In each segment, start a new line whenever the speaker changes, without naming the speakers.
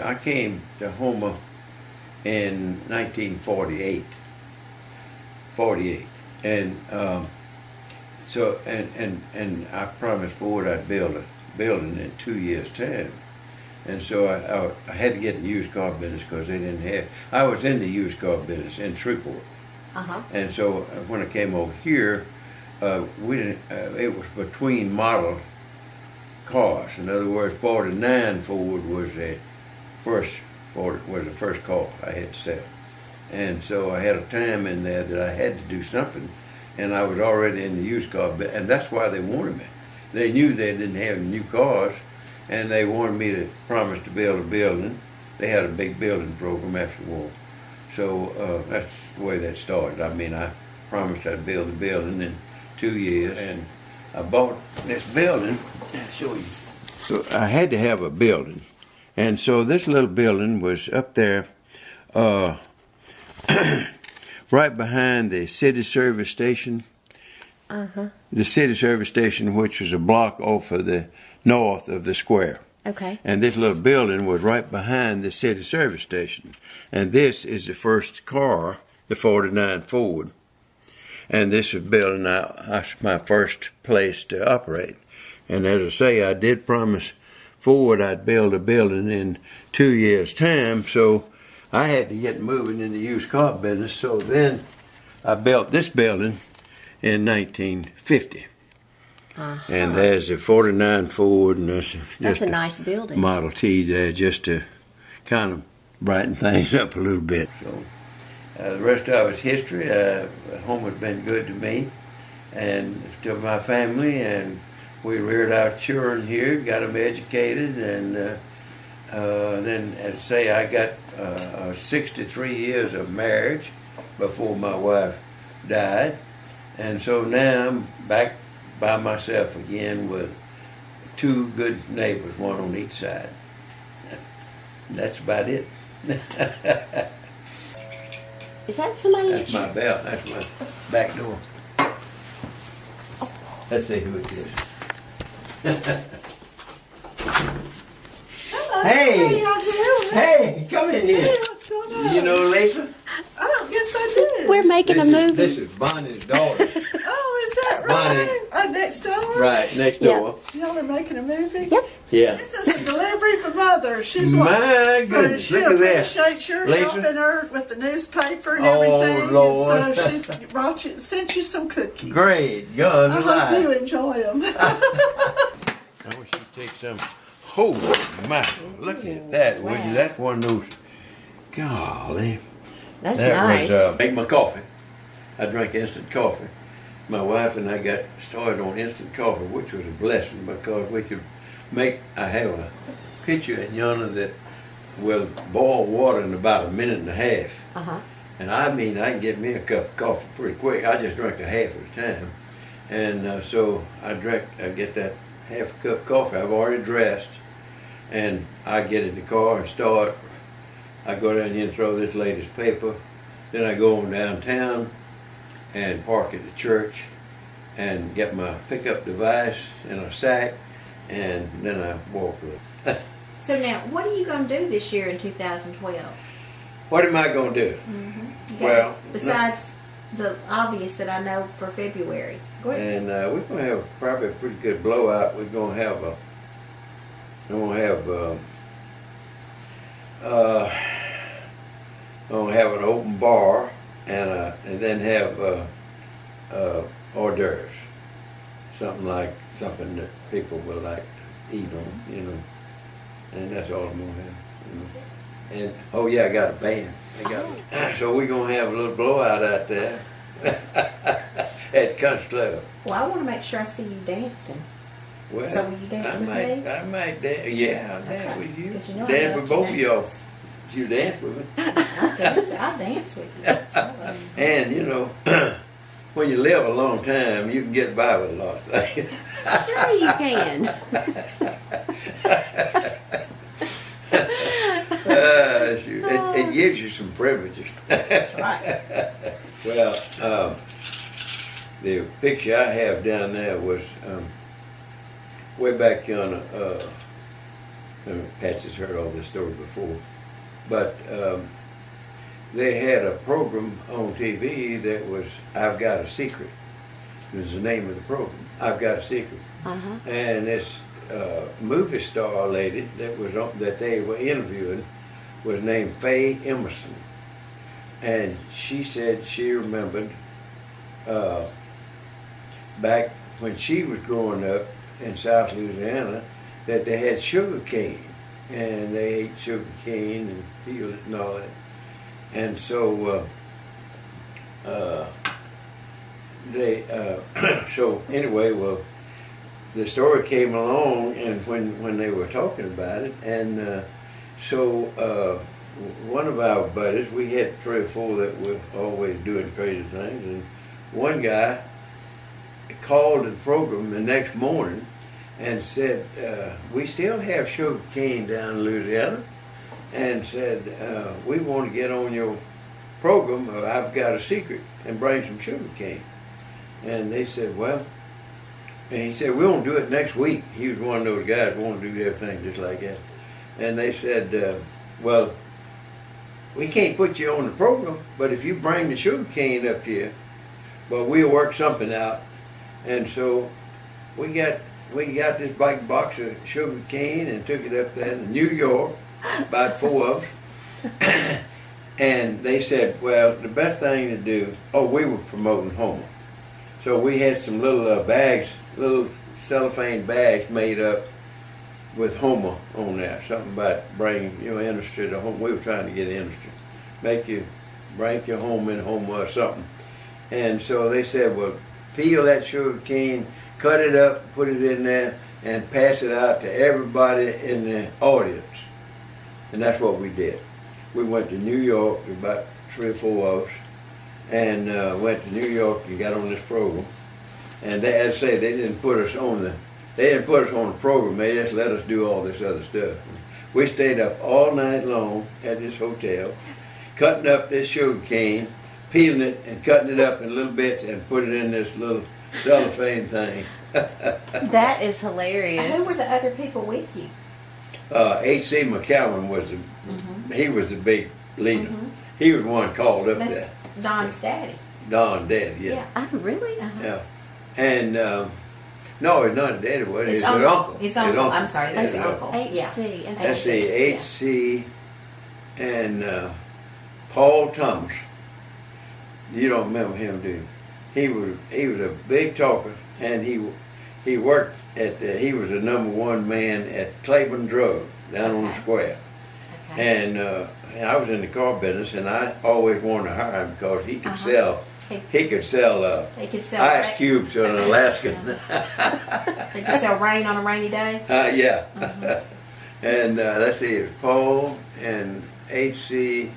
I came to Houma in 1948. 48. And and I promised Ford I'd build a building in 2 years' time. And so I had to get in the used car business because they didn't have. I was in the used car business in Shreveport. And so when I came over here, we didn't. It was between model cars. In other words, 49 Ford was the first car I had to sell. And so I had a time in there that I had to do something, and I was already in the used car business, and that's why they wanted me. They knew they didn't have new cars, and they wanted me to promise to build a building. They had a big building program after the war. So that's the way that started. I mean, I promised I'd build a building in 2 years, and I bought this building. I'll show you. So I had to have a building, and so this little building was up there, right behind the city service station. The city service station, which was a block off of the north of the square.
Okay.
And this little building was right behind the city service station. And this is the first car, the 49 Ford. And this was building my first place to operate. And as I say, I did promise Ford I'd build a building in 2 years' time. So I had to get moving in the used car business. So then I built this building in 1950. And there's a 49 Ford, and
that's a nice building.
Model T there, just to kind of brighten things up a little bit. So the rest of it's history. Home has been good to me and to my family, and we reared our children here, got them educated, and then, as I say, I got 63 years of marriage before my wife died, and so now I'm back by myself again with two good neighbors, one on each side. That's about it.
Is that somebody?
That's my bell. That's my back door. Let's see who it is.
Hello.
Hey.
How y'all doing?
Hey, come in here.
Hey, what's going on?
You know Lisa?
I don't guess I did.
We're making a movie.
This is Bonnie's daughter.
Oh, is that
Bonnie.
right? Next door?
Right, next door.
Y'all are making a movie?
Yep.
Yeah.
This is a delivery for Mother. She's
My goodness,
she
look at that.
appreciates your
Lisa?
helping her with the newspaper and
Oh,
everything.
Lord.
And so she's sent you some cookies.
Great God
I
alive.
hope you enjoy them.
I wish you'd take some. Holy mackerel, look at that, would you? That's one of those, golly.
That's
That
nice.
was, make my coffee. I drank instant coffee. My wife and I got started on instant coffee, which was a blessing because we could I have a pitcher in yonder that will boil water in about a minute and a half. And I mean, I can get me a cup of coffee pretty quick. I just drink a half at a time. And so I get that half a cup of coffee. I've already dressed. And I get in the car and start. I go down here and throw this lady's paper. Then I go on downtown and park at the church and get my pickup device in a sack, and then I walk with it.
So now, what are you going to do this year in 2012?
What am I going to do?
Okay.
Well,
besides the obvious that I know for February. Go ahead.
And we're going to have probably a pretty good blowout. We're going to have an open bar and then have hors d'oeuvres, something that people will like to eat on, and that's all I'm gonna have. And oh yeah, I got a band. So we're gonna have a little blowout out there at the Country Club.
Well, I want to make sure I see you dancing.
Well,
So will you dance with me?
I might dance. Yeah, I'll dance
Okay.
with you.
'Cause you know I
Dance
love
with
to
both of y'all.
dance.
You dance with me.
I'll dance with you.
And when you live a long time, you can get by with a lot of things.
Sure you can.
Shoot. It gives you some privileges.
That's right.
Well, the picture I have down there was way back yonder. Patsy's heard all this story before, but they had a program on TV that was "I've Got a Secret." It was the name of the program. "I've Got a Secret," and this movie star lady that they were interviewing was named Faye Emerson, and she said she remembered back when she was growing up in South Louisiana that they had sugar cane, and they ate sugar cane and peeled it and all that. And so so anyway, well, the story came along, and when they were talking about it, and so one of our buddies, we had 3 or 4 that were always doing crazy things, and one guy called the program the next morning and said, we still have sugar cane down in Louisiana, and said, we want to get on your program of "I've Got a Secret" and bring some sugar cane. And they said, well, and he said, we won't do it next week. He was one of those guys who want to do everything just like that. And they said, well, we can't put you on the program, but if you bring the sugar cane up here, well, we'll work something out. And so we got this big box of sugar cane and took it up there to New York, about 4 of us. And they said, well, the best thing to do, we were promoting Homer. So we had some little bags, little cellophane bags made up with Homer on there. Something about bring your industry to home. We were trying to get industry. Bring your home in Homer or something. And so they said, well, peel that sugar cane, cut it up, put it in there, and pass it out to everybody in the audience. And that's what we did. We went to New York, about 3 or 4 of us, and went to New York and got on this program. And they, as I say, they didn't put us on the program. They just let us do all this other stuff. We stayed up all night long at this hotel, cutting up this sugar cane, peeling it and cutting it up in little bits and put it in this little cellophane thing.
That is hilarious.
Who were the other people with you?
H.C. McCallum was he was the big leader. He was the one called up
That's
there.
Don's daddy.
Don Daddy, yeah.
Oh, really?
Yeah. And no, it's not daddy, was
His
his
uncle.
uncle.
His uncle. I'm sorry, that's his uncle.
H.C.
Yeah.
Let's see, H.C. and Paul Thomas. You don't remember him, do you? He was a big talker, and he worked at he was the #1 man at Claiborne Drug down on the square.
Okay.
And I was in the car business, and I always wanted to hire him because he could sell. He could sell
He could sell
ice cubes to an Alaskan.
He could sell rain on a rainy day.
Yeah. And let's see, it's Paul and H.C.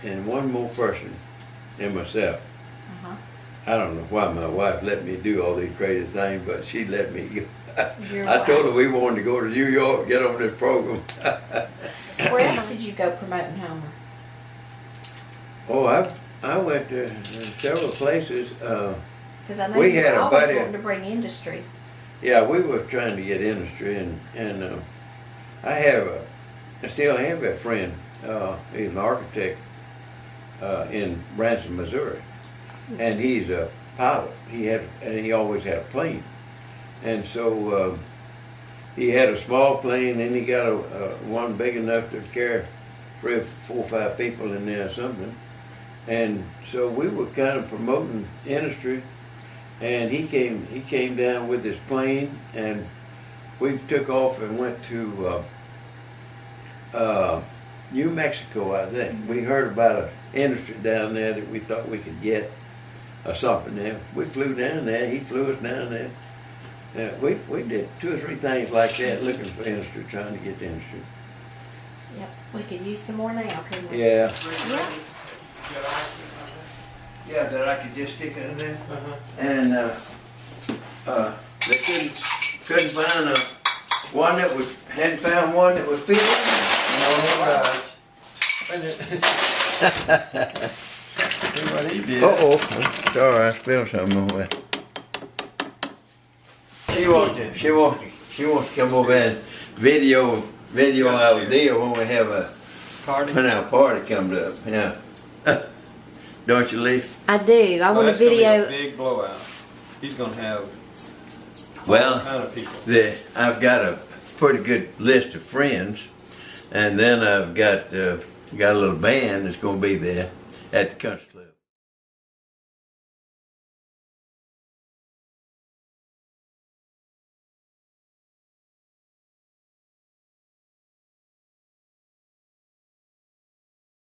and one more person and myself. I don't know why my wife let me do all these crazy things, but she let me. I told her we wanted to go to New York, get on this program.
Where else did you go promoting Homer?
Oh, I went to several places.
Because I know
We
you
had
were
a
always
buddy-
wanting to bring industry.
Yeah, we were trying to get industry, and I still have a friend. He's an architect in Branson, Missouri, and he's a pilot. He always had a plane, and so he had a small plane. Then he got a one big enough to carry 3 or 4 or 5 people in there or something. And so we were kind of promoting industry. And he came down with his plane, and we took off and went to New Mexico, I think. We heard about an industry down there that we thought we could get or something there. We flew down there. He flew us down there. We did 2 or 3 things like that, looking for industry, trying to get the industry.
Yep, we could use some more now, couldn't we?
Yeah.
Yeah.
Yeah, that I could just stick it in there. And they couldn't find one that hadn't found one that was fitting.
See what he did.
It's all right. Spill something over there. She wants to come over and video our deal when we have when our party comes up. Yeah. Don't you, Leaf?
I do. I want to
That's gonna be
video.
a big blowout. He's gonna have
Well,
all kind of people.
I've got a pretty good list of friends, and then I've got a little band that's going to be there at the country club.